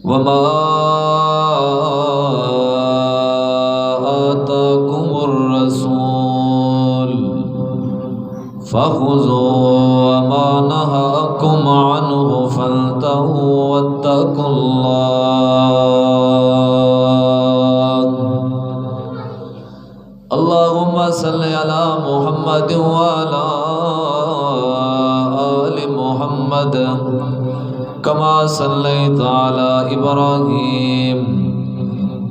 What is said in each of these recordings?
وما آتاكم الرسول فخذوا وما نهاكم عنه فانتهوا واتقوا الله اللهم صل على محمد وعلى آل محمد كما صليت على إبراهيم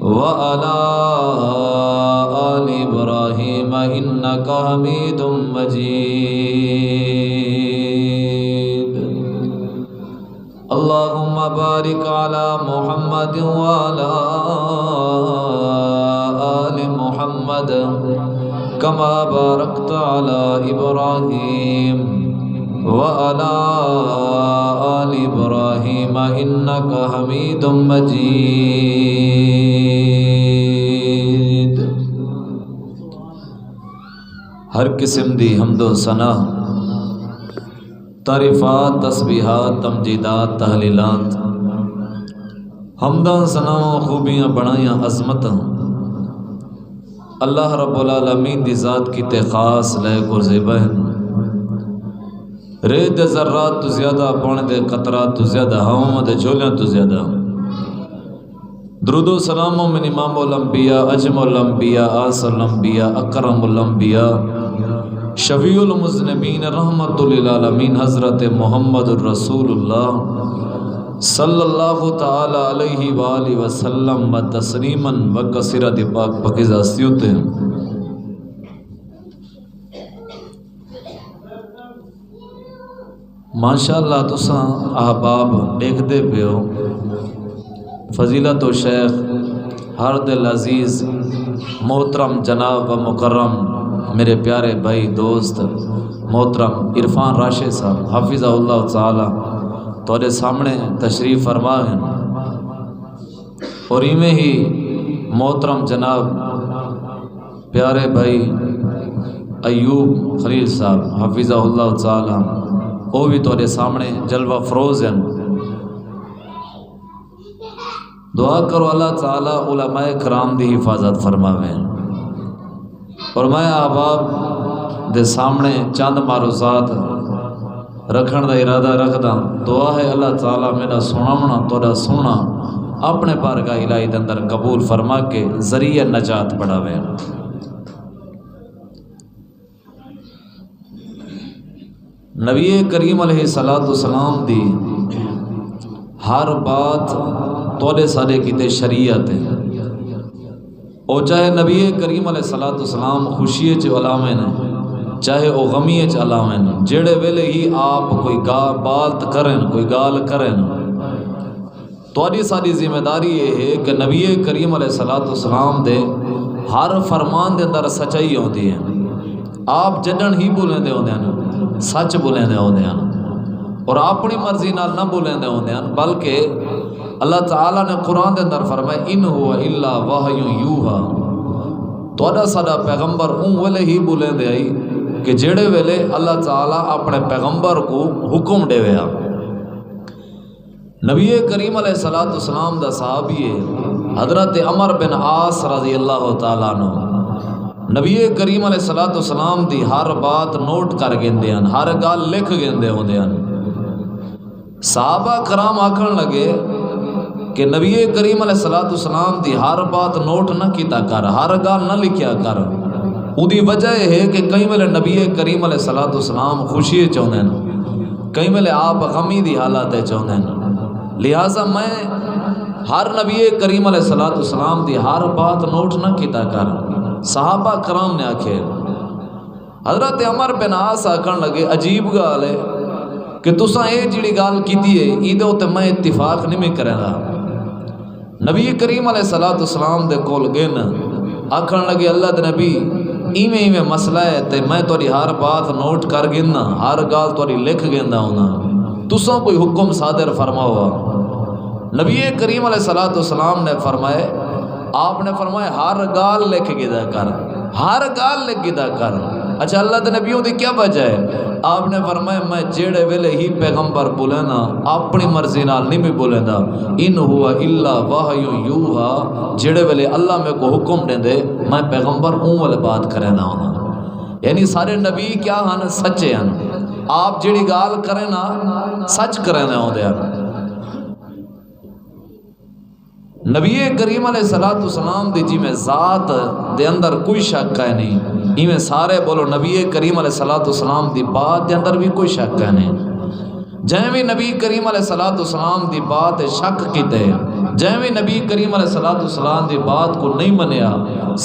وعلى آل إبراهيم إنك حميد مجيد اللهم بارك على محمد وعلى آل محمد كما باركت على إبراهيم وعلى آل إبراهيم إنك حميد مجيد۔ ہر قسم دی حمد و ثنا، تعریفات، تسبیحات، تمجیدات، تحلیلات، حمداں، ثناؤں، خوبیاں، بڑائیاں، عظمتاں اللہ رب العالمین دی ذات کی خاص لائق اور زیبا ہیں۔ ریت دے ذرات تو زیادہ، پانے دے قطرات تو زیادہ، ہواؤں دے جھولیاں تو زیادہ۔ درود و سلاموں من امام الانبیاء، اجم الانبیاء، آس الانبیاء، اکرم الانبیاء، شفیع المذنبین، رحمت للعالمین، حضرت محمد الرسول اللہ صلی اللہ تعالی علیہ وآلہ وسلم و تسلیما و کثیرہ دی پاک پاکیزہ ہستیوں تے۔ ماشاءاللہ تساں احباب دیکھ دے پہ ہو، فضیلت و شیخ ہر دل عزیز محترم جناب و مکرم میرے پیارے بھائی دوست محترم عرفان راشد صاحب حافظہ اللہ تعالی تورے سامنے تشریف فرما ہیں، اور ایویں ہی محترم جناب پیارے بھائی ایوب خلیل صاحب حافظہ اللہ تعالی وہ بھی تورے سامنے جلوہ فروز ہیں۔ دعا کرو اللہ تعالیٰ علماء کرام دی حفاظت فرماویں، اور میں احباب دے سامنے چند معروضات رکھن دا ارادہ رکھدا۔ دعا ہے اللہ تعالیٰ میرا سناونا توڑا سننا اپنے بارگاہ الہی دے اندر قبول فرما کے ذریعہ نجات بڑھاویں۔ نبی کریم علیہ السلام دی ہر بات تولے سارے کیتے شریعت ہے، او چاہے نبی کریم علیہ السلام خوشی چ علامے نے، چاہے او غمی چ علامے نے، جڑے ویلے ہی آپ کوئی بالت کریں، کوئی گال کریں، تواڈی ساری ذمہ داری یہ ہے کہ نبی کریم علیہ السلام دے ہر فرمان دے اندر سچائی ہوندی ہے۔ آپ جڈن ہی بولیں دے ہوندے ہیں، سچ بولیں دے ہوندے ہیں، اور اپنی مرضی نال نہ بولیں دے ہوندے ہیں، بلکہ اللہ تعالیٰ نے قرآن دے اندر فرمایا ان هو الا وحی یوحا، تواڈا ساڈا پیغمبر اون ویلے ہی بولیں دے آئی کہ جڑے ویلے اللہ تعالیٰ اپنے پیغمبر کو حکم دے ویا۔ نبی کریم علیہ السلام دا صحابی حضرت عمر بن عاص رضی اللہ تعالیٰ عنہ نبی کریم علیہ السلام دی ہر بات نوٹ کر گندے ہیں، ہر گال لکھ گندے ہوندے ہیں۔ صحابہ کرام آکھن لگے کہ نبی کریم علیہ السلام دی ہر بات نوٹ نہ کیتا کر، ہر گال نہ لکھیا کر۔ اودی وجہ یہ ہے کہ کئی ویلے نبی کریم علیہ السلام خوشی چاہتے ہیں، کئی ویلے آپ غمی دی حالت چاہتے ہیں، لہٰذا میں ہر نبی کریم علیہ السلام دی ہر بات نوٹ نہ کیتا کر۔ صحابہ کرام نے آکھے، حضرت عمر بن عاص آکھن لگے عجیب گال ہے کہ تساں اے جڑی گال کیتی ہے ایدے تے میں اتفاق نہیں کرے گا۔ نبی کریم علیہ السلام دے کول گن آکھن لگے اللہ دے نبی ایویں مسئلہ ہے تے میں تیری ہر بات نوٹ کر گننا، ہر گال تیری لکھ گندا ہونا، تساں کوئی حکم صادر فرماؤ۔ نبی کریم علیہ السلام نے فرمائے، آپ نے فرمایا ہر گال لکھ گدا کر، ہر گال لکھ گدا کر۔ اچھا اللہ دے نبیوں دی کیا وجہ ہے؟ آپ نے فرمایا میں جیڑے ویلے ہی پیغمبر بولے نا اپنی مرضی نال نہیں میں بولے دا، ان ہوا الا وحی یوحا، جیڑے ویلے اللہ میں کو حکم دے دے میں پیغمبر اون والے بات کرے نا ہونا۔ یعنی سارے نبی کیا ہن؟ سچے ہن، آپ جیڑی گال کریں نا سچ کریں نا ہوں دے۔ نبی کریم علیہ السلام دی جی میں ذات دے اندر کوئی شک ہے نہیں، ایویں سارے بولو نبی کریم علیہ السلام دی بات دے اندر بھی کوئی شک ہے نہیں۔ جائیں بھی نبی کریم علیہ السلام دی بات شک کیتے، جائیں بھی نبی کریم علیہ السلام دی بات کو نہیں منیا،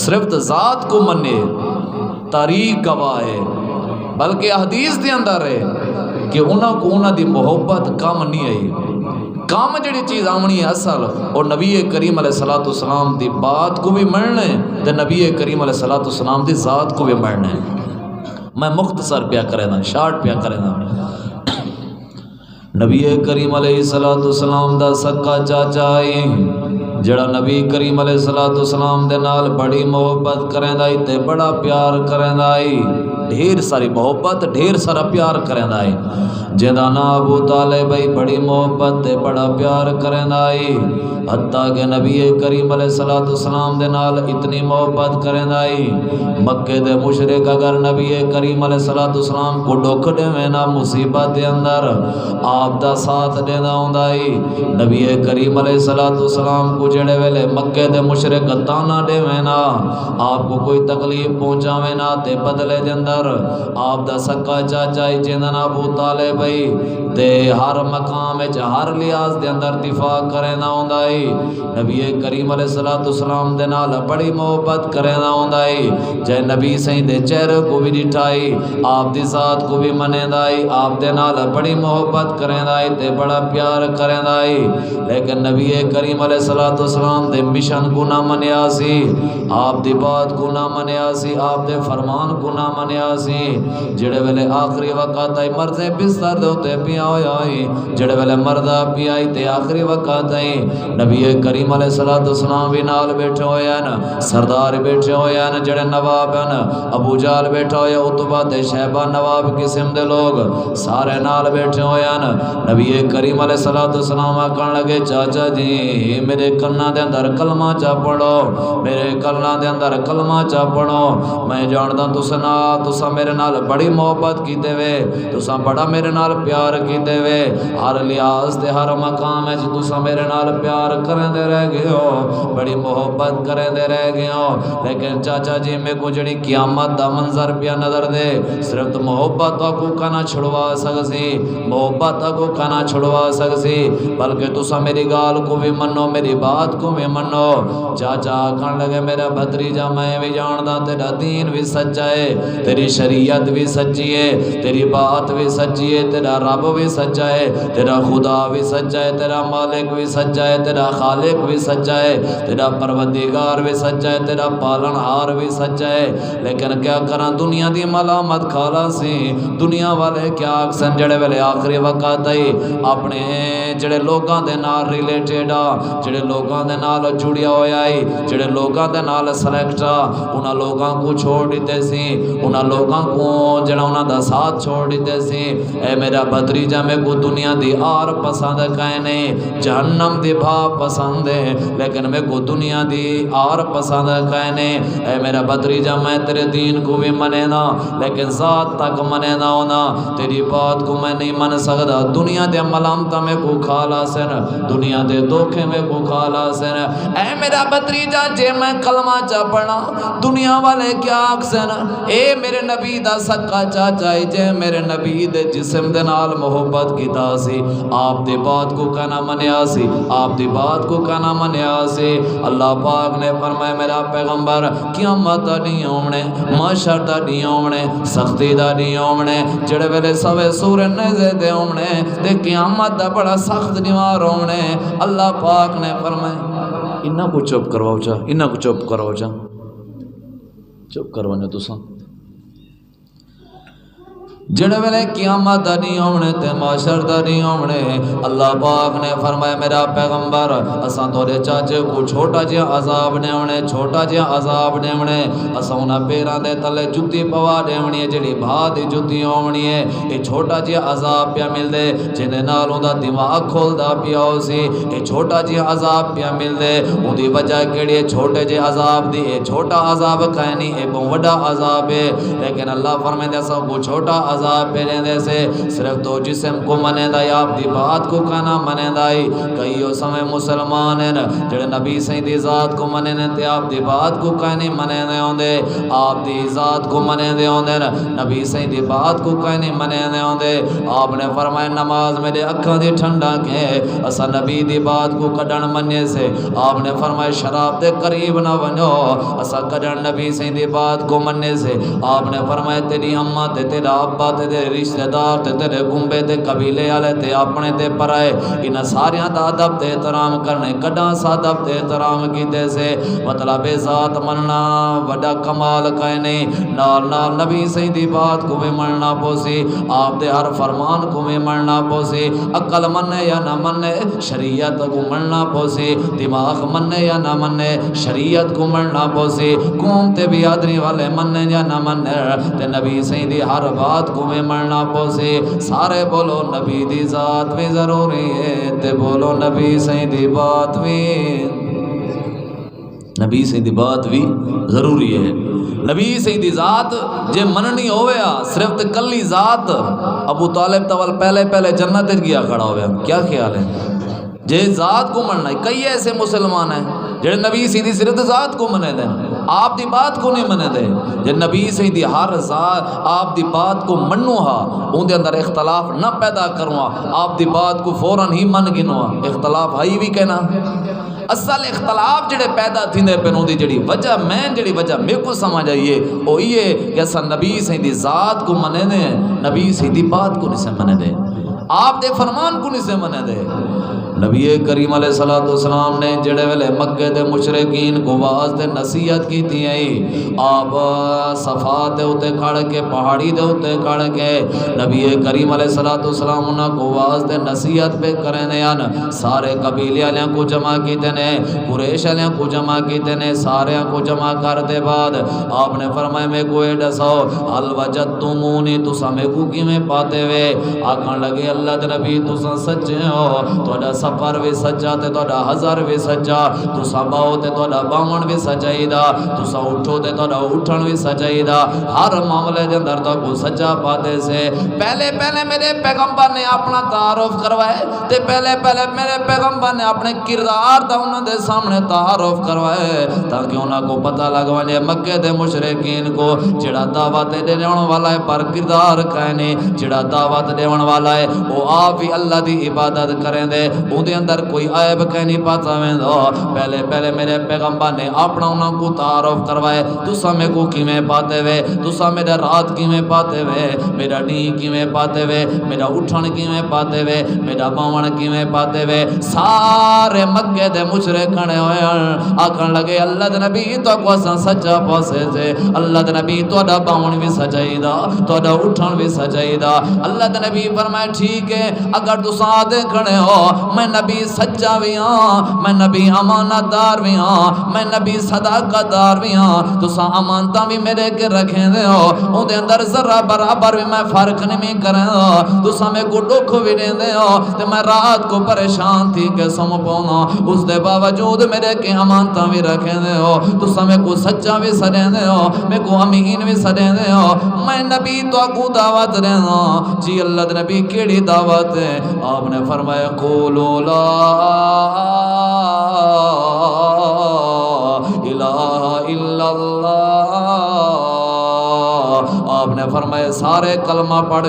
صرف ذات کو منے، تاریخ گواہ ہے، بلکہ حدیث دے اندر ہے کہ انہاں کو انہاں دی محبت کم نہیں آئی۔ کام جڑی چیز آمنی ہے اصل، اور نبی کریم علیہ السلام دی بات کو بھی مرنے تے نبی کریم علیہ السلام دی ذات کو بھی مرنے۔ میں مختصر پیا کرے نا، شارٹ پیا کرے نا۔ نبی کریم علیہ السلام دا سکا چاچا ہے جڑا نبی کریم علیہ السلام دے نال بڑی محبت کریں دائی تے بڑا پیار کریں دائی، ڈھیر ساری محبت ڈھیر سارا پیار کریں دائی، جیدہ نا ابو طالب بھائی بڑی محبت تے بڑا پیار کریں دائی، حتیٰ کہ نبی کریم علیہ السلام دے نال اتنی محبت کریں دائی، مکے دے مشرک اگر نبی کریم علیہ السلام کو ڈوکھ دے میں نا مصیبت دے اندر آپ دا ساتھ دینا ہوں دائی، نبی کریم علیہ السلام کو جڑے ویلے مکے دے مشرک تانا دے میں نا آپ کو کوئی تکلیف پہنچا میں نا تے بدلے دے اندر آپ دا سکا چاچائی جنن ابو طالب بھائی تے ہر مقام ہر لحاظ دے اندر دفاع کرے نہ ہوں دائی، نبی کریم علیہ السلام دے نال بڑی محبت کرے نہ ہوں دائی، جے نبی سہی دے چہرے کو بھی ڈٹھائی، آپ دی ذات کو بھی منے دائی، آپ دے نال بڑی محبت کرے دائی تے بڑا پیار کرے دائی، لیکن نبی کریم علیہ السلام دے مشن کو نہ منیا سی، آپ دی بات کو نہ منیا سی، آپ دے فرمان کو نہ منیا سی، جڑے ویلے آخری وقت آئی مردے بستر دے ہوتے پیا ہویا آئی، جڑے ویلے مردہ پیا آئی تے آخری وقت آئی، نبی کریم علیہ السلام بھی نال بیٹھے ہوئے ہیں، سردار بیٹھے ہوئے ہیں، جڑے نواب ہیں، ابو جال بیٹھا ہوئے، عتبہ تے شہبہ نواب قسم دے لوگ سارے نال بیٹھے ہوئے ہیں، نبی کریم علیہ السلام آکھن لگے چاچا جی میرے کنا دے اندر کلمہ چا پڑھو، میرے کنا دے اندر کلمہ چا پڑھو، میں جاندہ تسا میرے نال بڑی محبت کیتے وے، تسا بڑا میرے نال پیار کیتے وے، ہر لحاظ تے ہر مقام ہے تسا میرے نال پیار کریں دے رہ گئے ہو، بڑی محبت کریں دے رہ گئے ہو، لیکن چاچا جی میں کو جڑی قیامت دا منظر پیا نظر دے، صرف تو محبت کو کنا چھڑوا سکسی، محبت کو کنا چھڑوا سکسی، بلکہ تسا میری گال کو بھی منو، میری بات کو بھی منو۔ چاچا کہن لگے میرا بھتریجا میں بھی جاندہ تیرا دین بھی سچا ہے، تیری شریعت بھی سچی ہے، تیری بات بھی سچی ہے، تیرا رب بھی سچا ہے، تیرا خدا بھی سچا ہے، تیرا مالک بھی سچا ہے، تیرا خالق بھی سچا ہے، تیرا پروردگار بھی سچا ہے، تیرا پالن ہار بھی سچا ہے، لیکن کیا کرنا دنیا دی ملامت کھالا سی، دنیا والے کیا اکسن جڑے والے آخری وقت آئی اپنے جڑے لوگاں دے نال ریلیٹڈ جڑے لوگاں دے نال جڑیا ہویا آئی، جڑے لوگاں دے نال سلیکٹا انہاں لوگاں کو چھوڑ دیتے سی، انہاں لوگاں کو جڑا انہاں دا ساتھ چھوڑ دیتے سی، اے میرا بھتریجا میں کو دنیا دی آر پسند کہیں نہیں، جہنم دی بھا پسند ہے، لیکن میں کو دنیا دی آر پسند کہیں نہیں، اے میرا بھتریجا میں تیرے دین کو بھی منے نا، لیکن ذات تک منے نہ ہونا، تیری بات کو میں نہیں من سکتا، دنیا دے ملامتہ میں کو کھالا سن، دنیا دے دھوکے میں کو کھالا سن، اے میرا بھتریجا جے میں کلمہ چا پڑھا دنیا والے کیا اکسن، اے میرے نبی دا سکا چاچائی جے میرے نبی دے جسم دے نال محبت کیتا سی، آپ دی بات کو کہنا منیا سی، آپ دی بات کو کہنا منیا سی، اللہ پاک نے فرمائے میرا پیغمبر قیامت دا نہیں ہونے، معاشر دا نہیں ہونے، سختی دا نہیں ہونے، جڑے ویلے سوے سورے نیزے دے ہونے تے قیامت دا بڑا سخت نیوار ہونے، اللہ پاک نے فرمائے انہاں کو چپ کرواؤ چا، انہاں کو چپ کرواؤ چا، چپ کروانے تو سا جڑے ویلے قیامت دا نہیں ہونے تے معاشر دا نہیں ہونے، اللہ پاک نے فرمایا میرا پیغمبر اساں تورے چاچے کو چھوٹا جہا عذاب دیونے، چھوٹا جہا عذاب دیونے، اساں انہاں پیراں دے تلے جُتی پوا دیونی ہے جڑی بھا دی جُتی ہونی ہے، یہ چھوٹا جہا عذاب پیا مل دے جنے نال اوندا دماغ کھولدا پیا ہو سی، یہ چھوٹا جہا عذاب پیا مل دے اودی وجہ کیڑی ہے چھوٹے جہے عذاب دی، یہ چھوٹا عذاب کہیں نہیں اے بہت بڑا عذاب ہے، لیکن اللہ فرمائے اساں کو چھوٹا عذاب پہلے دے سے صرف تو جسم کو منے دا یا آپ دی بات کو کہنا منے دائی، کئیو سمے مسلمان ہیں جڑے نبی سید دی ذات کو منے نے تے آپ دی بات کو کہنی منے دے ہوندے، آپ دی ذات کو منے دے ہوندے، نبی سید دی بات کو کہنی منے دے ہوندے۔ آپ نے فرمایا نماز میرے اکھاں دی ٹھنڈا کے اسا نبی دی بات کو کڈن مننے سے، آپ نے فرمایا شراب دے قریب نہ ونجو اسا کڈن نبی سید دی بات کو مننے سے، آپ نے فرمایا تیری اماں تے تیرا ابا تے تیرے رشتہ دار تے تیرے گنبے تے قبیلے والے تے اپنے تے پرائے انہاں ساریاں دا ادب تے احترام کرنے کڈاں سا ادب تے احترام کیتے سے، مطلب ذات مننا وڈا کمال کائے نہیں، نال نال نبی سید دی بات کو بھی مننا پوسی، آپ دے ہر فرمان کو بھی مننا پوسی، عقل مننے یا نہ مننے شریعت کو مننا پوسی، دماغ مننے یا نہ مننے شریعت کو مننا پوسی، قوم تے بیادری والے مننے یا نہ مننے تے نبی سید دی ہر بات کو بھی مننا پوسی۔ سارے بولو نبی دی ذات بھی ضروری ہے تے بولو نبی سید دی بات بھی، نبی سید دی بات بھی ضروری ہے۔ نبی سید دی ذات جے مننی ہویا صرف تے کلی ذات، ابو طالب تول پہلے جنت گیا کھڑا ہویا، کیا خیال ہے؟ جے ذات کو مننا ہے، کئی ایسے مسلمان ہیں جڑے نبی سید دی صرف ذات کو منے دیں، آپ دی بات کو نہیں منے دے، جے نبی سید دی ہر ذات آپ دی بات کو منو ہا اون دے اندر اختلاف نہ پیدا کروں ہا، آپ دی بات کو فوراً ہی من گنو ہا، اختلاف ہائی بھی کہنا اصل اختلاف جڑے پیدا تھیندے پن اون دی جڑی وجہ جڑی وجہ میرے کو سمجھ آئیے وہ یہ کہ اساں نبی سید دی ذات کو منے دے، نبی سید دی بات کو نہیں سے منے دے، آپ دے فرمان کو نہیں سے منے دے۔ نبی کریم علیہ السلام نے جڑے ویلے مکے دے مشرکین کو واز تے نصیحت کی تھی آپ صفا دے ہوتے کھڑ کے پہاڑی دے ہوتے کھڑ کے نبی کریم علیہ السلام انہاں کو واز تے نصیحت پہ کریں دیان، سارے قبیلے والوں کو جمع کیتے نے، قریش والوں کو جمع کیتے نے، سارے کو جمع کر دے بعد آپ نے فرمایا میں کو دسو حل وجدتمونی تساں میں کو کیویں پاتے وے، آکھن لگے اللہ دے نبی تساں سچے ہو، تہاڈا سفر بھی سچا تے تہاڈا ہزار بھی سچا، تساں باؤ تے تہاڈا باون بھی سچائی دا، تساں اٹھو تے تہاڈا اٹھن بھی سچائی دا، ہر معاملے دے اندر تو کو سچا پاتے سے۔ پہلے میرے پیغمبر نے اپنا تعارف کروائے تے پہلے میرے پیغمبر نے اپنے کردار دا انہاں دے سامنے تعارف کروائے تاکہ انہاں کو پتہ لگ ونے مکے دے مشرکین کو جڑا دعوت دینے والا ہے پر کردار کہنے، جڑا دعوت دینے والا ہے وہ آپ ہی اللہ دی عبادت کریں دے، اون دے اندر کوئی عیب کہیں نہیں پاتا میں دو۔ پہلے میرے پیغمبر نے اپنا انہاں کو تعارف کروائے، تساں میں کو کیویں پاتے وے، تساں میرا رات کیویں پاتے وے، میرا ڈین کیویں پاتے وے، میرا اٹھن کیویں پاتے وے، میرا باون کیویں پاتے وے۔ سارے مکے دے مشرک کھڑے ہوئے آکھن لگے اللہ دے نبی تو کو اساں سچا پاسے سے، اللہ دے نبی تہاڈا باون بھی سچائی دا، تہاڈا اٹھن بھی سچائی دا۔ اللہ دے نبی فرمایا ٹھیک ہے اگر تساں دے کھڑے ہو میں نبی سچا بھی ہاں، میں نبی امانت دار بھی ہاں، میں نبی صداقت دار بھی ہاں، تساں امانتاں بھی میرے کے رکھیں دے ہو، اون دے اندر ذرہ برابر بھی میں فرق نہیں کریں ہو، تساں میں کو دکھ بھی دیں دے ہو تے میں رات کو پریشان تھی کہ سم پونا، اس دے باوجود میرے کے امانتاں بھی رکھیں دے ہو، تساں میں کو سچا بھی سدیں دے ہو، میں کو امین بھی سدیں دے ہو، میں نبی تو کو دعوت دیں ہوں۔ جی اللہ دے نبی کیڑی دعوت ہے؟ آپ نے فرمایا قولوا لا الہ الا اللہ، آپ نے فرمایا سارے کلمہ پڑھ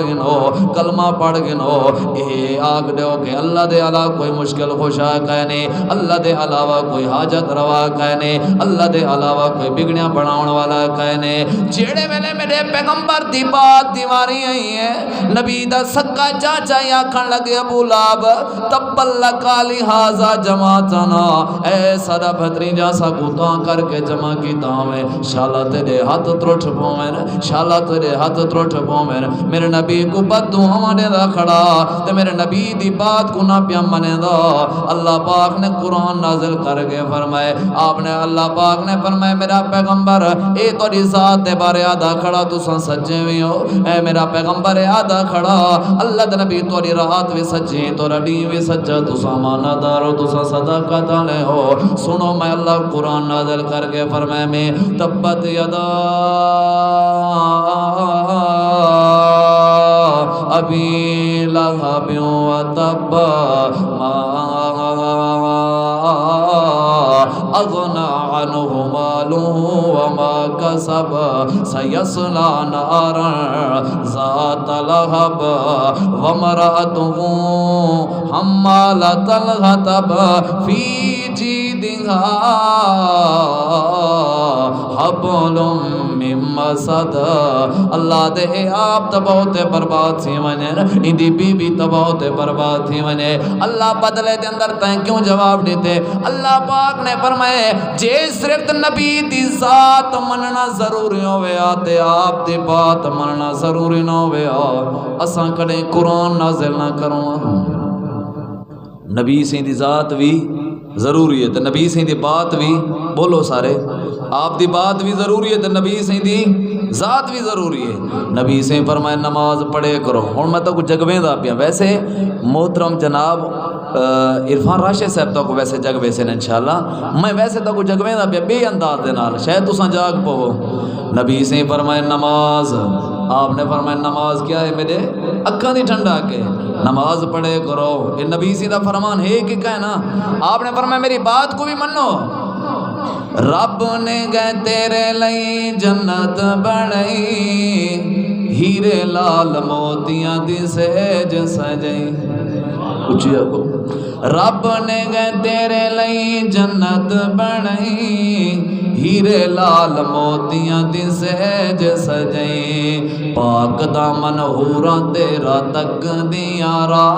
گنو، اے آگ دیو کہ اللہ دے علاوہ کوئی مشکل خوشا کہنے، اللہ دے علاوہ کوئی حاجت روا کہنے، اللہ دے علاوہ کوئی بگڑیاں بناؤن والا کہنے۔ جیڑے ویلے میرے پیغمبر دی بات دیواری آئی ہے، نبی دا سکا چاچا یا کھن لگے ابو لہب تبل لکا لہذا جماعتنا، اے سارا بھتریجا سا گھتاں کر کے جمع کیتا میں، شالا تیرے ہاتھ ترٹ پویں، شالا تیرے ہاتھ ترٹ ترٹ پومن میرے نبی کو بددعاواں دیندا کھڑا تے میرے نبی دی بات کو نہ پیا منیندا اللہ پاک نے قرآن نازل کر کے فرمائے آپ نے اللہ پاک نے فرمائے میرا پیغمبر اے تیری ذات دے بارے آدھا کھڑا تساں سچے وی ہو اے میرا پیغمبر اے آدھا کھڑا اللہ دے نبی تیری رات وی سچی تیرا دین وی سچا تساں امانتدار ہو تساں صداقت والے ہو سنو میں اللہ قرآن نازل کر کے فرمائے میں تبت یدا ابی لہب وتب ما اغنى عنه ماله وما كسب سيصلى نارا ذات لهب وامرأته حمالة الحطب في جيدها حبل من مسد اللہ دے آپ تباہت برباد تھی ونے اندی بی بی تباہت برباد تھی ونے اللہ بدلے دے اندر تین کیوں جواب دیتے اللہ پاک نے فرمائے جے صرف نبی دی ذات مننا ضروری ہوئے آتے آپ دی بات مننا ضروری نہ ہوئے اساں کڑے قرآن نازل نہ کروں نبی سے دی ذات بھی ضروری ہے تو نبی سے دی بات بھی بولو سارے آپ دی بات بھی ضروری ہے تو نبی سے دی ذات بھی ضروری ہے نبی سے فرمائے نماز پڑھے کرو ہوں میں تو کچھ جگویں دا پیا ویسے محترم جناب عرفان راشد صاحب تو کو ویسے جگوے سے انشاءاللہ میں ویسے تو کچھ جگویں دا پیا بے انداز دے نال شاید تساں جاگ پو نبی سے فرمائے نماز آپ نے فرمایا نماز کیا ہے میرے اکھاں دی ٹھنڈا کے نماز پڑھے کرو یہ نبی سی دا فرمان ہے کہ کہنا آپ نے فرمایا میری بات کو بھی منو رب نے گئے تیرے لئی جنت بنائی ہیرے لال موتیاں دی سیج سجائی اچھی کو رب نے گئے تیرے لئی جنت بنائی ہیرے لال موتیاں دی سیج سجائی پاک دامن حوراں تیرا تک دیاں راہ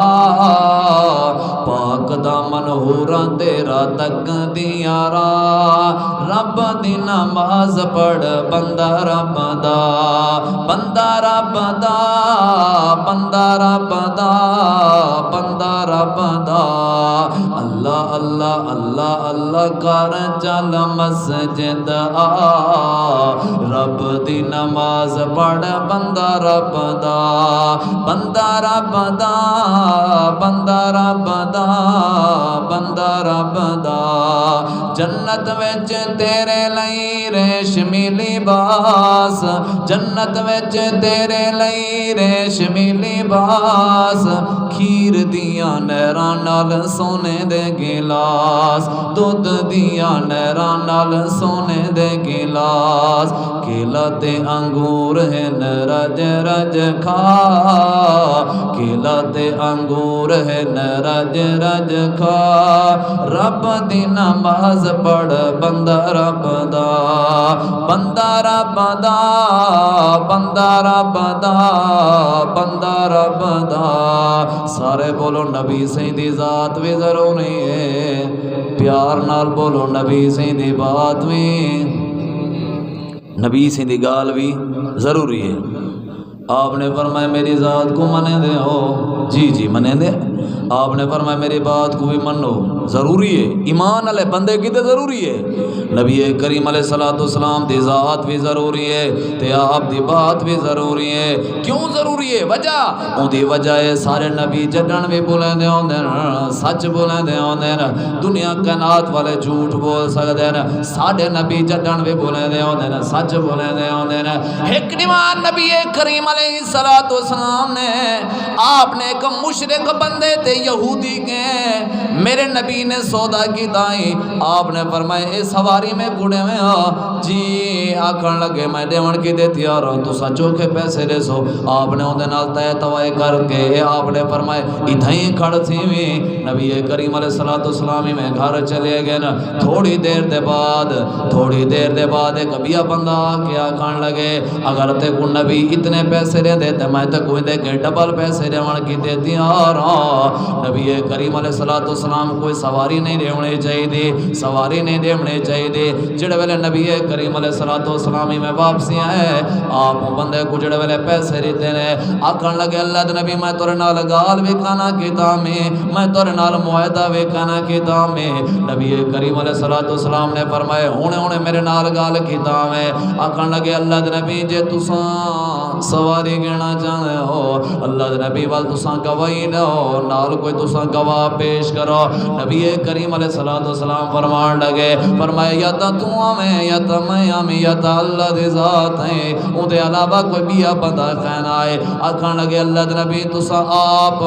پاک دامن حوراں تیرا تک دیاں راہ رب دی نماز پڑھ بندہ رب دا بندہ رب دا بندہ رب دا بندہ رب دا اللہ اللہ اللہ اللہ کر چل مسجد آ رب دی نماز پڑھ بندہ رب دا بندہ رب دا بندہ رب دا بندہ رب دا جنت وچ تیرے لئی ریشمی لباس جنت وچ تیرے لئی ریشمی لباس کھیر دیاں نہراں نال سونے دے گلاس دودھ دیاں نہراں نال سونے دے گلاس کیلا تے انگور ہیں رج رج کھا کیلا تے انگور ہیں رج رج کھا رب دی نماز پڑھ بندہ رب دا بندہ رب دا بندہ رب دا بندہ رب دا سارے بولو نبی سے دی ذات بھی ضروری ہے پیار نال بولو نبی سے دی بات بھی نبی سے دی گال بھی ضروری ہے آپ نے فرمایا میری ذات کو منے دے ہو جی جی منے دے آپ نے فرمایا میری بات کو بھی منو ضروری ہے ایمان والے بندے کی تے ضروری ہے نبی کریم علیہ الصلوۃ والسلام دی ذات بھی ضروری ہے تے آپ دی بات بھی ضروری ہے کیوں ضروری ہے وجہ اون دی وجہ ہے سارے نبی جڈن بھی بولندے ہوندے سچ بولندے ہوندے دنیا کائنات والے جھوٹ بول سکدے ہیں ساڈے نبی جڈن بھی بولندے ہوندے سچ بولندے ہوندے ایک دیوان نبی کریم علیہ الصلوۃ والسلام نے آپ نے ایک مشرک بندے تے یہودی کے میرے نبی نے سودا کی دائی آپ نے فرمایا اے سواری میں گڑے میں جی آکھن لگے میں دیون کی دیتی آ رہا ہوں تو سچو کے پیسے دے سو آپ نے اندے نال تے توائے کر کے آپ نے فرمایا ادھائیں کھڑ تھی ہوئی نبی کریم علیہ الصلوۃ والسلام میں گھر چلے گئے نا تھوڑی دیر دے بعد ایک بیا بندہ کے آکھن لگے اگر تے کو نبی اتنے پیسے دے دیتے میں تے کوئی دے کے ڈبل پیسے دیون کی دیتی آ رہا نبی کریم علیہ الصلوۃ والسلام کوئی سواری نہیں دیونے چاہیے، سواری نہیں دیونے چاہیے۔ جڑے ویلے نبی کریم علیہ الصلوۃ والسلام میں واپسی آئے، آپ بندے کو جڑے ویلے پیسے دیتے نے، آکھن لگے اللہ دے نبی میں تورے نال گال وکھانا کیتا میں تورے نال معاہدہ وکھانا کیتا میں۔ نبی کریم علیہ الصلوۃ والسلام نے فرمایا ہونے میرے نال گال کیتا میں۔ آکھن لگے اللہ دے نبی جے تساں سواری گھنا چاہتے ہو، اللہ دے نبی وال تساں گواہی دو، نال کوئی تساں گواہ پیش کرو۔ نبی کریم علیہ الصلوۃ والسلام فرمان لگے، فرمایا یا تا تو میں یا تا میں یا تا اللہ دی ذات ہے، اون دے علاوہ کوئی بیا بندہ کہنا ہے۔ آکھن لگے اللہ دے نبی تساں آپ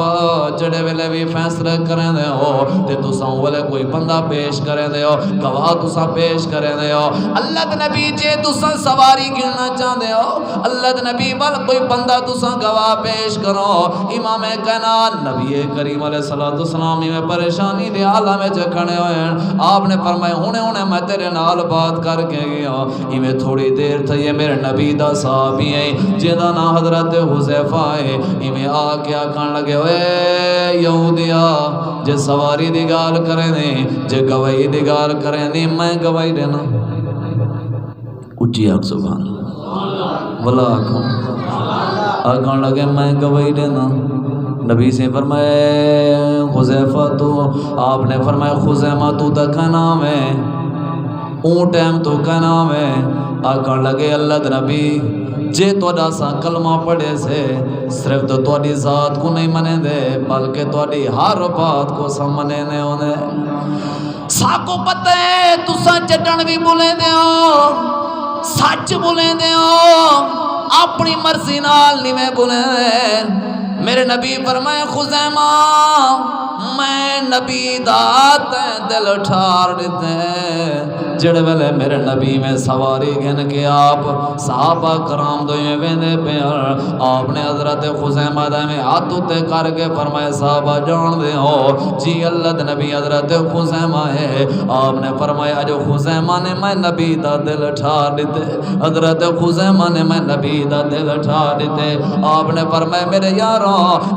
جڑے ویلے بھی فیصلے کریں دے ہو تے تساں ویلے کوئی بندہ پیش کریں دے ہو، گواہ تساں پیش کریں دے ہو۔ اللہ دے نبی جے تساں سواری گھننا چاہتے ہو، اللہ دے نبی وال کوئی بندہ تساں گواہ پیش کرو۔ امام کائنات نبی کریم علیہ الصلوۃ والسلام میں پریشانی دے عالم وچ کھڑے ہوئے ہیں۔ آپ نے فرمایا ہونے میں تیرے نال بات کر کے گیا، ایویں تھوڑی دیر تھی میرے نبی دا صحابی ہے جہدا نام حضرت حذیفہ ہے، ایویں آ کے آکھن لگے اوے یہودیا جے سواری دی گال کریں دے، جے گواہی دی گال کریں دے، میں گواہی دینا۔ اچھی آکھ سبحان اللہ، بلا آکھن لگے میں گواہی دینا۔ نبی سے فرمایا حذیفہ تو، آپ نے فرمایا خزیمہ تو کا نام ہے، اون ٹائم تو کا نام ہے۔ آکھن لگے اللہ دے نبی جے توڑا سا کلمہ پڑھے سے صرف تو توڑی ذات کو نہیں منے دے بلکہ توڑی ہر بات کو سمنے دے ہونے۔ ساکو پتہ ہے تساں چٹن بھی بولے دے ہو، سچ بولے دے ہو، اپنی مرضی نال نہیں میں بولے دے۔ میرے نبی فرمائے خزیمہ میں نبی دات دل ٹھار دیتے، جڑے ویلے میرے نبی میں سواری گھن کے آپ صحابہ کرام دوئے ویندے پیار، آپ نے حضرت خزیمہ دے میں ہاتھ تے کر کے فرمائے صحابہ جان دے ہو جی اللہ دے نبی حضرت خزیمہ ہے۔ آپ نے فرمایا جو خزیمہ نے میں نبی دا دل ٹھار دیتے، حضرت خزیمہ نے میں نبی دا دل ٹھار دیتے۔ آپ نے فرمایا میرے یاروں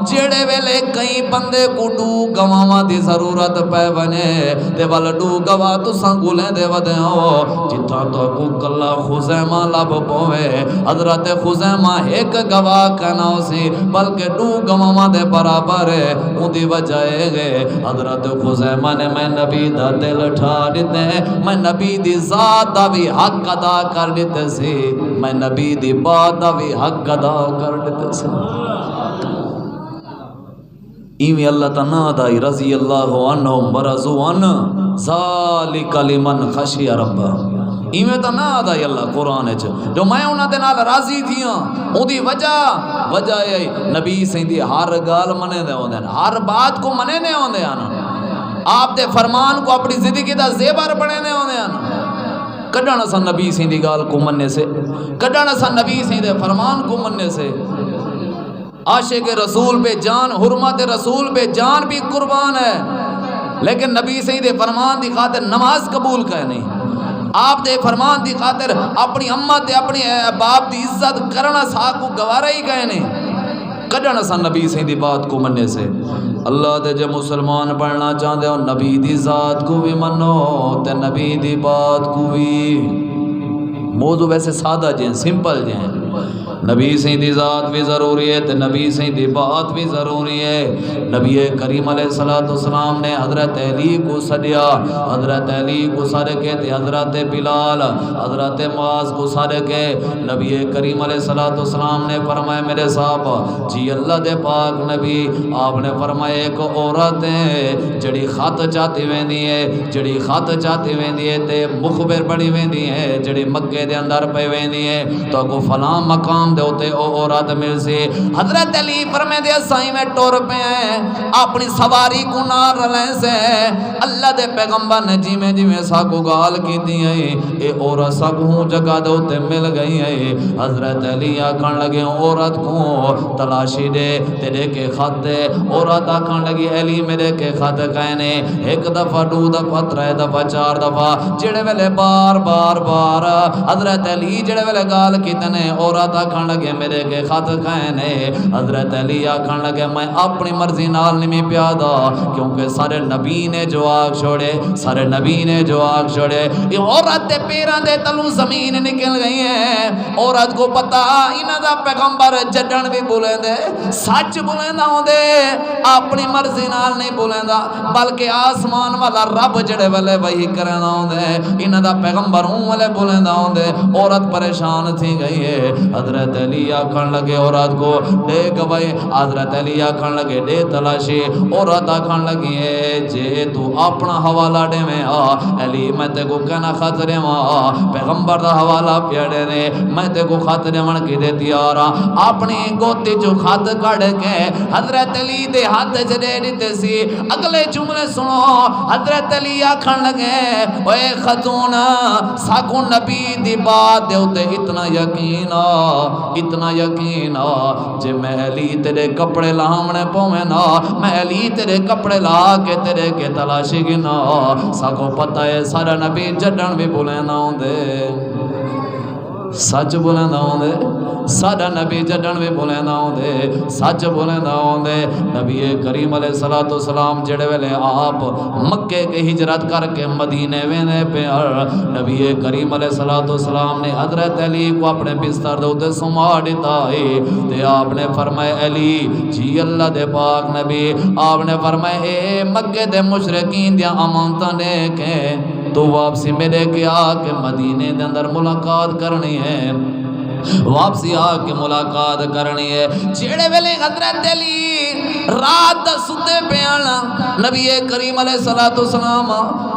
جڑے ویلے کئی بندے کو ڈو گواواں دی ضرورت پہ بنے تے ول ڈو گواہ تساں گلیں دے ودے ہو، جتھاں تو کو کلا خزیمہ لب پوے حضرت خزیمہ ایک گواہ کہنا سی بلکہ ڈو گواواں دے برابر ہے، اون دی وجہ ہے حضرت خزیمہ نے میں نبی دا دل ٹھار دیتے، میں نبی دی ذات دا بھی حق ادا کر دیتے سی، میں نبی دی بات دا بھی حق ادا کر دیتے سی۔ ایویں اللہ تعالیٰ دائی رضی اللہ عنہم ورضوا عنہ ذالک لمن خشی رب، ایویں تو نہ دائی اللہ قرآن ہے جو میں انہاں دے نال راضی تھیاں اون دی وجہ ہے نبی سیندی ہر گال منے دے ہوندے ہیں، ہر بات کو منے دے ہوندے ہیں، آپ دے فرمان کو اپنی زندگی دا زیور بنے دے ہوندے ہیں۔ کڈنا سا نبی سیندی گال کو مننے سے، کڈنا سا نبی سیندے فرمان کو مننے سے۔ عاشق رسول پہ جان، حرمت رسول پہ جان بھی قربان ہے، لیکن نبی سید فرمان دی خاطر نماز قبول کرے نہیں، آپ دے فرمان دی خاطر اپنی اماں تے اپنی باپ دی عزت کرنا سا کو گوارا ہی گئے نہیں، کڈنا سا نبی سید بات کو مننے سے۔ اللہ دے جے مسلمان بننا چاہتے ہو نبی دی ذات کو بھی منو تے نبی دی بات کو بھی۔ موضوع ویسے سادہ جیں، سمپل جیں، نبی سیندی ذات بھی ضروری ہے تے نبی سیندی بات بھی ضروری ہے۔ نبی کریم علیہ السلام نے حضرت علی کو سدیا، حضرت علی کو سد کے تے حضرت بلال حضرت معاذ کو سد کے نبی کریم علیہ السلام نے فرمایا میرے صاحب جی اللہ دے پاک نبی، آپ نے فرمایا ایک عورت ہے جڑی خط چاہتی ویندی ہے، جڑی خط چاہتی ویندی ہے تے مخبر بڑی ویندی ہے، جڑی مکے دے اندر پہ ویندی ہے تو کو فلاں مقام دے ہوتے او عورت مل سی۔ حضرت علی فرمے دے سائیں میں ٹور پہ ہیں اپنی سواری کو نار رلیں سے، اللہ دے پیغمبر نے جی میں سا کو گال کی دی ہے اے عورت سب ہوں جگہ دے ہوتے مل گئی ہے۔ حضرت علی آکھن لگے عورت کو تلاشی دے تیرے کے خط دے، عورت آکھن لگی علی میرے کے خط کہنے ایک دفعہ دو دفعہ ترے دفعہ چار دفعہ جڑے ویلے بار حضرت علی جڑے ویلے گال کی تنے عورت آکھن آکھن لگے میرے کے خط کھائے نے حضرت علی آکھن لگے میں اپنی مرضی نال نہیں پیادا کیونکہ سارے نبی نے جو آگ چھوڑے سارے نبی نے جو آگ چھوڑے یہ عورت دے پیران دے تلو زمین نکل گئی ہے عورت کو پتا انہاں دا پیغمبر جڈن بھی بولے دے سچ بولے دا ہوں دے اپنی مرضی نال نہیں بولے دا بلکہ آسمان والا رب جڑے والے وہی کرے دا ہوں دے انہاں دا پیغمبر ہوں والے بولے دا ہوں دے عورت پریشان تھی گئی ہے حضرت علی آکھن لگے عورت کو دے گواہی حضرت علی آکھن لگے دے تلاشی عورت آکھن لگی ہے جے تو اپنا حوالہ دے میں علی میں تے کو کہنا خطرے ماں پیغمبر دا حوالہ پیڑے نے میں تے کو خطرے من کی دے تیارا اپنی گوتی جو خط کڑ کے حضرت علی دے ہاتھ جڑے دیتے سی اگلے جملے سنو حضرت علی آکھن لگے اوے خاتون ساکو نبی دی بات دے اتے اتنا یقین جے میں علی تیرے کپڑے لامنے پویں نا میں علی تیرے کپڑے لا کے تیرے کے تلاشی گنا ساکو پتہ ہے سارا نبی جڈن بھی بولے نہ ہوں دے سچ بولے نہ ہوں دے سارا نبی جڈن بھی بولے نہ ہوں دے سچ بولے نہ ہوں دے نبی کریم علیہ السلام جڑے ویلے آپ مکے کے ہجرت کر کے مدینے وینے پہ نبی کریم علیہ السلام نے حضرت علی کو اپنے بستر دے اتے سما دیتا ہے تے آپ نے فرمائے علی جی اللہ دے پاک نبی آپ نے فرمائے اے مکے دے مشرکین دیا امانتاں نے کہ تو واپسی میرے کیا کہ مدینے دے اندر ملاقات کرنی ہے واپسی آ کے ملاقات کرنی ہے جیڑے ویلے حضرت علی رات ستے پیانا نبی کریم علیہ السلام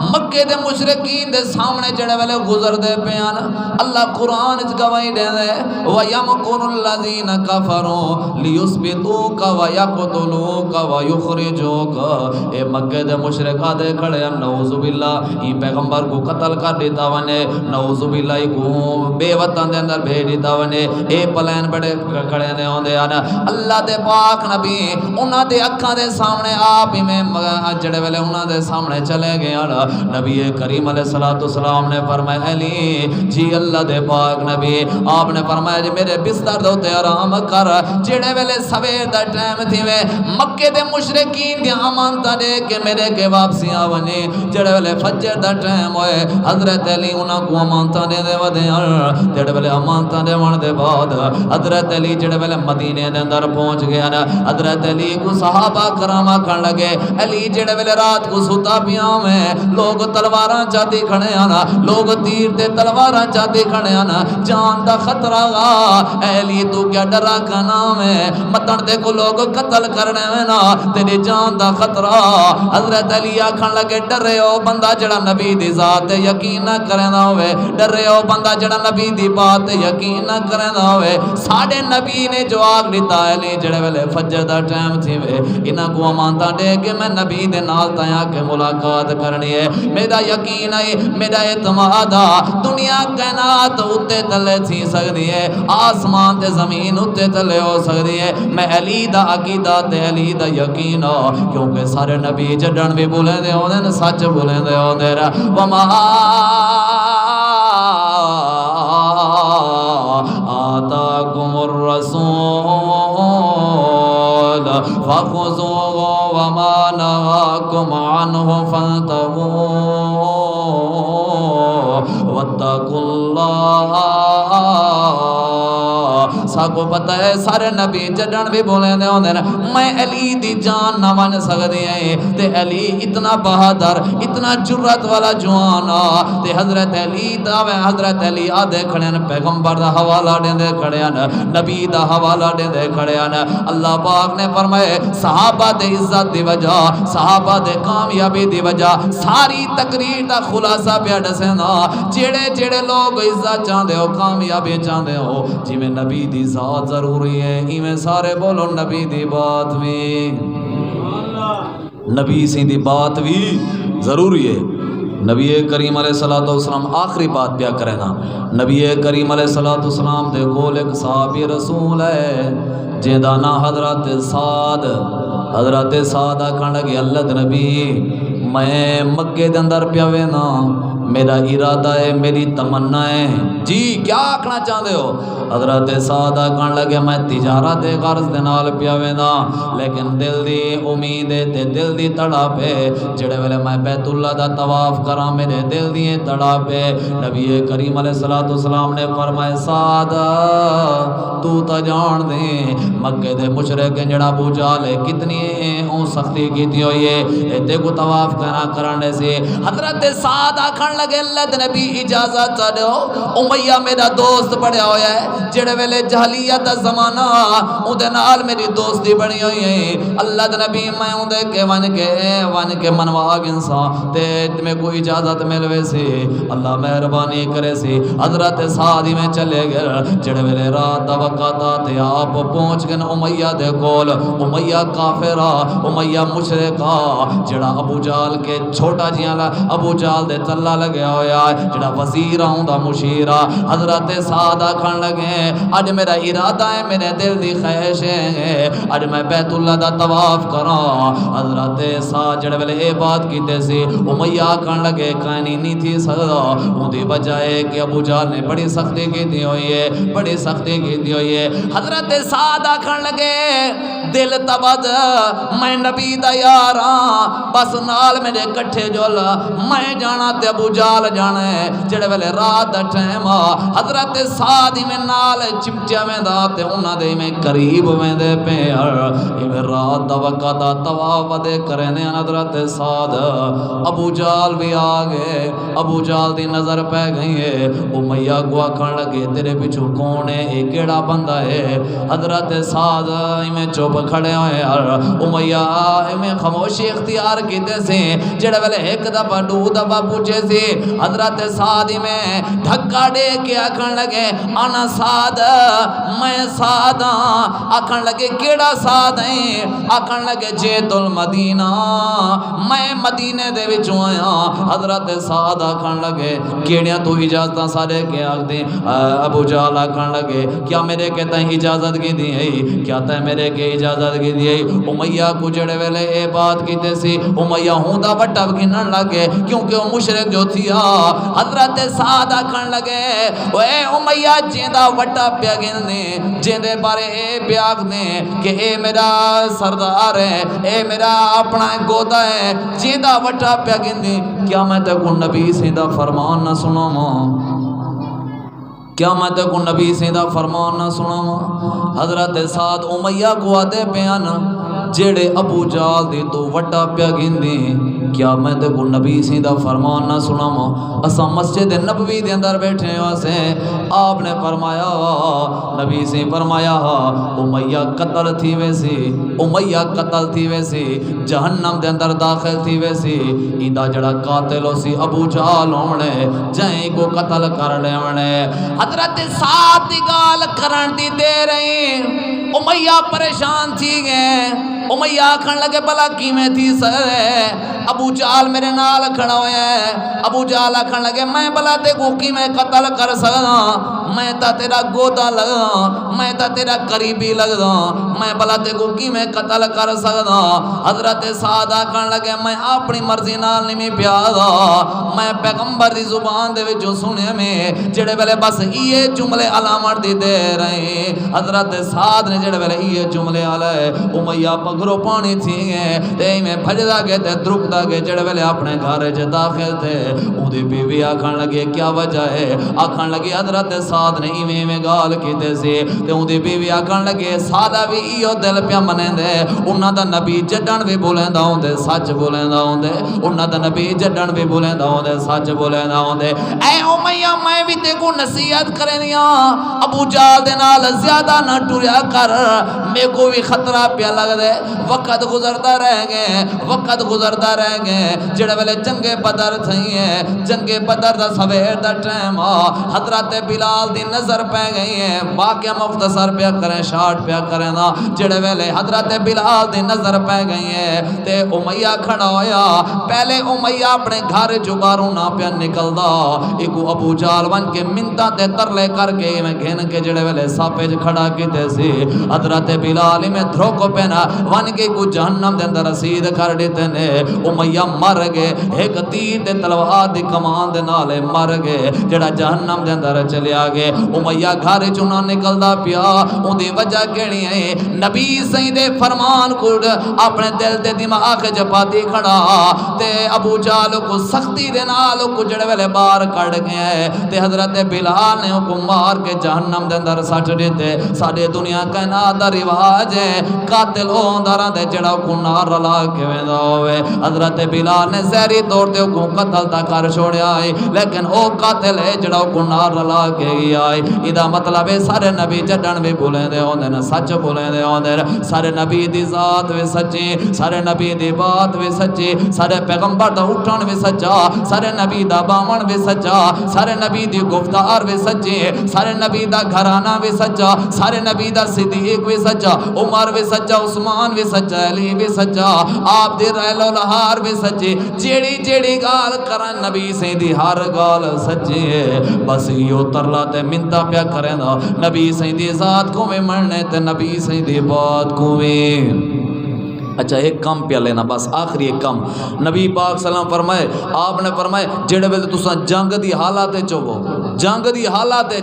مکے دے مشرکین دے سامنے جڑے ویلے گزر دے پیانا اللہ قرآن اچ گواہی دے دے وَيَمْكُرُ الَّذِينَ كَفَرُوا لِيُثْبِتُوكَ وَيَقْتُلُوكَ وَيُخْرِجُوكَ اے مکے دے مشرکہ دے کھڑے ہیں نعوذ باللہ یہ پیغمبر کو قتل کر دیتا ونے نعوذ باللہ کو بے وطن دے اندر بھیج دیتا ونے اے پلین بڑے کھڑے نے ہوندے ہیں اللہ دے پاک نبی انہاں دے اکھاں دے سامنے آپ ہی میں جڑے ویلے انہاں دے سامنے چلے گئے نبی کریم علیہ السلام نے فرمایا علی جی اللہ دے پاک نبی آپ نے فرمایا جی میرے بستر دے تے آرام کر جڑے ویلے سویر دا ٹائم تھی وے مکے دے مشرکین دی امانتاں دے کے میرے کے واپسی آونی جڑے ویلے فجر دا ٹائم ہوئے حضرت علی انہاں کو امانتاں دے ودے جڑے ویلے امانتاں دے ون دے بعد حضرت علی جڑے ویلے مدینے دے اندر پہنچ گیا نا حضرت علی کو صحابہ کرام آکھن لگے علی جڑے ویلے رات کو ستا پیاں میں لوگ تلواراں چاہتے کھڑے آنا لوگ تیر تے تلواراں چاہتے کھڑے آنا جان دا خطرہ گا علی تو کیا ڈرا کا نام ہے متن دے کو لوگ قتل کرنے میں نا تیری جان دا خطرہ حضرت علی آکھن لگے ڈرے ہو بندہ جڑا نبی دی ذات یقین نہ کرے نہ ہوئے ڈرے ہو بندہ جڑا نبی دی بات یقین نہ کرے نہ ہوئے ساڑھے نبی نے جو آگ لیتا ہے علی جڑے ویلے فجر دا ٹائم تھی وے انہاں کو امانتا دے کہ میں نبی دے نال تایا کے ملاقات کرنی ہے میرا یقین ہے میرا اعتماد دنیا کائنات اتے تلے تھی سکتی ہے آسمان تے زمین اتے تلے ہو سکتی ہے میں علی دا عقیدہ تے علی دا یقین کیونکہ سارے نبی جڈن بھی بولے دے ہوندے نے سچ بولے دے ہوندے وما آتاکم الرسول فخذوه وما نهاكم عنه فانتهوا واتقوا الله ساکو پتہ ہے سارے نبی جڈن بھی بولے دے ہوندے نے میں علی دی جان نہ من سکدی ہے تے علی اتنا بہادر اتنا جرأت والا جوان تے حضرت علی دا حضرت علی آدھے کھڑے نے پیغمبر دا حوالہ دیندے کھڑے ہیں نبی دا حوالہ دیندے کھڑے ہیں اللہ پاک نے فرمائے صحابہ دے عزت دی وجہ صحابہ دے کامیابی دی وجہ ساری تقریر دا خلاصہ پہ دسے نا جڑے جڑے لوگ عزت چاہندے ہو کامیابی چاہندے ہو جی میں نبی دی ذات ضروری ہے ایویں سارے بولو نبی دی بات بھی نبی سی دی بات بھی ضروری ہے نبی کریم علیہ السلام آخری بات پیا کرے نا نبی کریم علیہ السلام دے کول ایک صحابی رسول ہے جیدا نا حضرت سعد آکھن لگے اللہ دے نبی میں مکے دے اندر پیا وینا میرا ارادہ ہے میری تمنا ہے جی کیا آکھنا چاہتے ہو حضرت سعد آکھن لگے میں تجارت غرض دے نال پیا وینا لیکن دل دی امید تے دل دی تڑپ ہے جڑے ویلے میں بیت اللہ دا طواف کراں میرے دل دی تڑپ ہے نبی کریم علیہ الصلوۃ والسلام نے فرمایا سعد تو تا جان دے مکے دے مشرک جڑا ابو جہل کتنی اون سختی کیتی ہوئی ہے تے کو طواف کرنے سے حضرت سعد آکھن لگے اللہ نبی اجازت دو امیہ میرا دوست بڑھیا ہویا ہے جڑے ویلے جہلیت دا زمانہ اودے نال میری دوستی بنی ہوئی ہے اللہ دے نبی میں اودے کے ون کے منوا گنسا تے میں کوئی اجازت ملوے سے اللہ مہربانی کرے سے حضرت سعد میں چلے گئے جڑے ویلے رات دا وقت تے آپ پہنچ گئے امیہ دے کول امیہ کافرہ امیہ مشرکہ جڑا ابو جہل کے چھوٹا جیاں ابو جہل دے چلا لگیا ہویا جڑا وزیر ہوندا مشیرہ حضرت سعد آکھن لگے اج میرا ارادہ ہے میرے دل دی خواہش ہے اج میں بیت اللہ دا طواف کراں حضرت سعد جڑے ویلے اے بات کیتے سی امیہ آکھن لگے کہیں نہیں تھی سکدا اودی وجہ ہے کہ ابو جہل نے بڑی سختی کیتی ہوئی ہے بڑی سختی کیتی ہوئی ہے حضرت سعد آکھن لگے دل تبد میں نبی دا یار ہاں بس نال میرے کٹھے جول میں جانا تے ابو جہل جانا ہے جڑے ویلے رات دا ٹائم حضرت سعد میں نال چمٹیا ویندا تے انہاں دے میں قریب ویندے پے ایویں رات دا وقت دا طواف دے کرنے حضرت سعد ابو جہل بھی آ گئے ابو جہل دی نظر پہ گئی ہے امیہ کو آکھن لگے تیرے پیچھے کون ہے اے کیڑا بندہ ہے حضرت سعد ایویں چپ کھڑے ہوئے امیہ ایویں خاموشی اختیار کیتے سے جڑے ویلے ایک دفعہ دو دفعہ پوچھے سے حضرت سعد میں دھکا دے کے آکھن لگے انا سعد میں سعد آکھن لگے کیڑا سعد ہے آکھن لگے جیت المدینہ میں مدینے دے وچوں آیا حضرت سعد آکھن لگے کیڑیاں تو اجازتاں سارے کے آکھ دیں ابو جہل آکھن لگے کیا میرے کے تہیں اجازت کی دی ہے کیا تہیں میرے کے اجازت کی دی ہے امیہ کو جڑے ویلے اے بات کیتے سی امیہ ہوں دا وٹا گنن لگے کیونکہ وہ مشرک جو تھیا حضرت سعد آکھن لگے اے امیہ جیندہ وٹا پیا گننے جیندے بارے اے پیا گنے کہ اے میرا سردار ہے اے میرا اپنا گودا ہے جیندہ وٹا پیا گنے کیا میں تے کو نبی سیدھا فرمان نہ سنو ماں کیا میں تے کو نبی سیدھا فرمان نہ سنو ماں حضرت سعد امیہ کو آدے پیان جیڑے ابو جہل دی تو وٹا پیا گندی کیا میں تے کو نبی سیدھا فرمان نہ سناواں اساں مسجد نبوی دے اندر بیٹھے واسے آپ نے فرمایا نبی سے فرمایا امیہ قتل تھی ویسی امیہ قتل تھی ویسی جہنم دے اندر داخل تھی ویسی ایندا جڑا قاتل ہو سی ابو جہل ہونے جائیں کو قتل کر لے ونے حضرت سعد دی گال کرن دی دے رہی امیہ پریشان تھی گئے امیہ آکھن لگے بلا کیویں تھی سر ابو جہل میرے نال کھڑا ہویا ہے ابو جہل آکھن لگے میں بلا تے کو کیویں قتل کر سکدا میں تا تیرا گودا لگدا میں تا تیرا قریبی لگدا میں بلا تے کو کیویں قتل کر سکدا حضرت سعد آکھن لگے میں اپنی مرضی نال نہیں پیا دا میں پیغمبر دی زبان دے وچوں سنے میں جڑے ویلے بس یہ جملے علامت دی دے رہے حضرت سعد نے جڑے ویلے یہ جملے آلے امیہ پگرو پانی تھی گئے تے میں بھجدا گئے تے درکدا گئے جڑے ویلے اپنے گھر وچ داخل تھے اودی بیوی آکھن لگے کیا وجہ ہے آکھن لگے حضرت سعد نے ایویں گال کیتے سی تے اودی بیوی آکھن لگے سعد وی ایو دل پیا منیندے انہاں دا نبی جڈن وی بولیندا ہوندے سچ بولیندا ہوندے انہاں دا نبی جڈن وی بولیندا ہوندے سچ بولیندا ہوندے اے امیہ میں وی تے کو نصیحت کرنیاں ابو جہل دے نال زیادہ نہ ٹریا کر میں کو بھی خطرہ پیا لگ دے وقت گزرتا رہ گئے وقت گزرتا رہ گئے جڑے ویلے جنگے بدر تھئی ہے جنگے بدر دا سویر دا ٹائم حضرت بلال دی نظر پہ گئی ہے واقعہ مختصر پیا کریں شارٹ پیا کریں نا جڑے ویلے حضرت بلال دی نظر پہ گئی ہے تے امیہ کھڑا ہویا پہلے امیہ اپنے گھر جو باروں نہ پیا نکلدا ایکو ابو جہل ون کے منتا تے ترلے کر کے میں گھن کے جڑے ویلے ساپے کھڑا کیتے سی حضرت بلال میں دھروکو پہنا بن کے کو جہنم دے اندر رسید کر دیتے نے امیہ مر گئے ایک تیر تے تلوار دی کمان دے نالے مر گئے جڑا جہنم دے اندر چلیا گئے امیہ گھر چنا نکلدا پیا اون دی وجہ کیڑی ہے نبی سہی دے فرمان کو اپنے دل تے دماغ جپاتی کھڑا تے ابو جہل کو سختی دے نال کو جڑے ویلے باہر کڈ گئے تے حضرت بلال نے کو مار کے جہنم دے اندر سٹ دیتے ساڈے دنیا کائنات دا رواج ہے قاتل ہونداراں دے جڑا کو نار رلا کے ویندا ہوے حضرت بلال نے زہری طور تے کو قتل تا کر چھوڑیا ہے لیکن او قاتل ہے جڑا کو نار رلا کے گیا ہے ایدا مطلب ہے سارے نبی جڈن بھی بولے دے ہوندے نے سچ بولے دے ہوندے سارے نبی دی ذات وی سچی سارے نبی دی بات وی سچی سارے پیغمبر دا اٹھن وی سچا سارے نبی دا باون وی سچا سارے نبی دی گفتار وی سچی سارے نبی دا گھرانہ وی سچا سارے نبی دا صدیق وی سچا عمر وی سچا عثمان وی سچا علی وی سچا آپ دی رحل و لہار وی سچی جیڑی جیڑی گال کرن نبی سے دی ہر گال سچی ہے بس یو ترلا تے منتا پیا کریں دا نبی سے دی ذات کو میں مرنے تے نبی سے دی بات کو میں اچھا ایک کم پیا لینا بس آخری ایک کم نبی پاک سلام فرمائے آپ نے فرمائے جڑے ویلے تساں جنگ دی حالات چوو جنگ دی حالات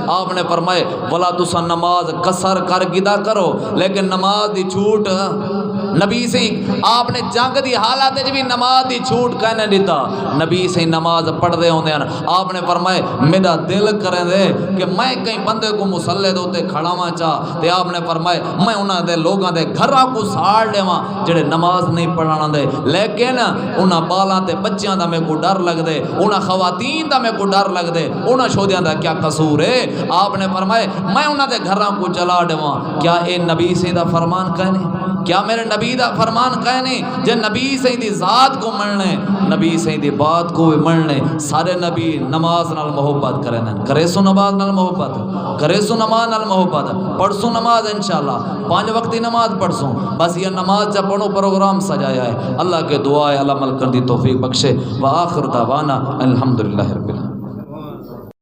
آپ نے فرمائے ولا تساں نماز قصر کر گدا کرو لیکن نماز دی چھوٹ نبی سے آپ نے جنگ دی حالات بھی نماز دی چھوٹ کہنے دیتا نبی سے نماز پڑھ دے ہوندے ہیں آپ نے فرمائے میرا دل کریں دے کہ میں کہیں بندے کو مسلح دوتے کھڑا ماں چاہ تے آپ نے فرمائے میں انہاں دے لوگاں دے گھرہ کو ساڑ لے ماں جڑے نماز نہیں پڑھانا دے لیکن انہاں بالاں تے بچیاں دا میں کو ڈر لگ دے انہاں خواتین دا میں کو ڈر لگ دے انہاں شودیاں دا کیا قصور ہے آپ نے فرمائے میں انہاں دے گھراں کو جلا ڈواں کیا اے نبی سے دا فرمان کہنے کیا میرے نبی دا فرمان کہنے جے نبی سے دی ذات کو مرنے نبی سے دی بات کو مرنے سارے نبی نماز نال محبت کریں کرے سو نماز نال محبت کرے سو نماز نال محبت پڑھ سو نماز انشاءاللہ 5 وقتی نماز پڑھ سو بس یہ نماز جب پڑھو پروگرام سجایا ہے اللہ کے دعا ہے عمل کر دی توفیق بخشے وآخر دعوانا الحمدللہ رب